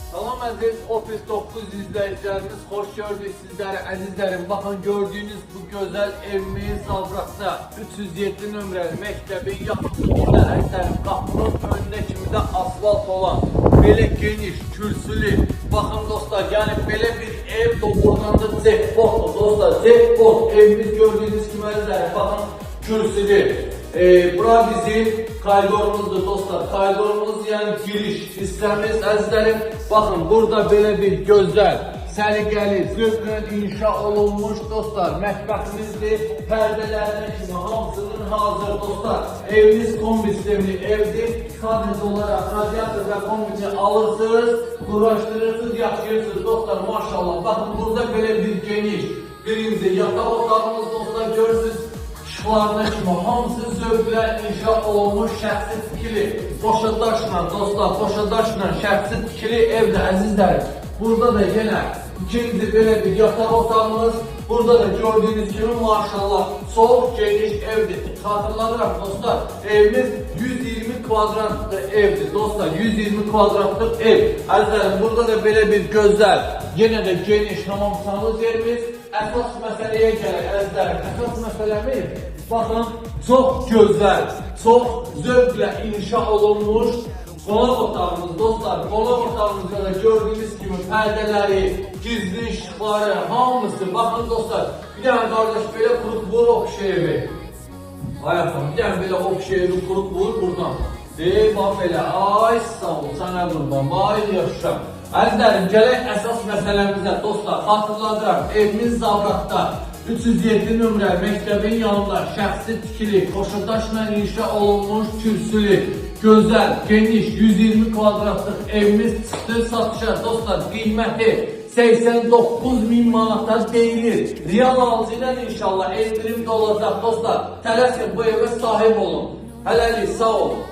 Salam əziz Office 9 izləyicilərimiz, xoş gördük sizləri əzizlərim. Baxın, gördüyünüz bu gözəl evimiz Zavratda 307 nömrəli məktəbin yaxınlığında əzizlərim. Qapının önünə kimi də asfalt olan, belə geniş, kürsülü. Baxın dostlar, yəni belə bir ev doğrudan da jackpotdur dostlar. Jackpot evimiz gördüyünüz kimi əzizlərim. Baxın, kürsülü. Bura bizim koridorumuzdur dostlar. Koridorumuz yani giriş hissəmiz əzizlərim. Baxın, burada belə bir gözəl, səliqəli, zövqlə inşa olunmuş dostlar mətbəximizdir. Pərdələrinə kimi hamısının hazır dostlar. Eviniz kombi sistemli evdir. Sadəcə olaraq radiator və kombini alırsınız, quraşdırırsınız, yaşayırsınız dostlar, maşallah. Baxın, burada belə bir geniş, birinci yataq otağımız dostlar, görürsünüz. İşıqlarına kimi hamısı zövqlə inşa olunmuş şəxsi tikili, qoşadaşla dostlar, qoşadaşla şəxsi tikili evdə əzizlərim. Burada da yenə ikinci belə bir yataq otağımız, burada da gördüyünüz kimi maşallah soğuk geniş evdir. Xatırladıram dostlar, evimiz 120 kvadratlı evdir dostlar, 120 kvadratlı ev. Əzizlərim, burada da belə bir gözəl, yenə də geniş hamamsağımız yerimiz. Əsas məsələyə gələk əzizlərim, əsas məsələmiz, baxın, çox gözəl, çox zövqlə inşa olunmuş qonaq otağımız dostlar. Qonaq otağımızda da gördüyünüz kimi pərdələri, gizli işıqları, hamısı, baxın dostlar, bir dənə qardaş belə qurub vur okşeyevi. Ayaqdan, bir dənə belə okşeyevi qurub vur buradan. Bax belə, ay sağ ol, sənə qurban, ay yaşam. Əzizlərim, gələk əsas məsələmizə dostlar, xatırladıram, evimiz Zavratda 307 nömrə məktəbin yanında şəxsi tikili, qoşadaşla inşa olunmuş kürsülü, gözəl, geniş, 120 kvadratlıq evimiz çıxdı satışa dostlar, qiyməti 89.000 manata deyilir. Real alıcı ilə inşallah endirim də olacaq dostlar. Tələsin bu evə sahib olun. Hələlik, sağ olun.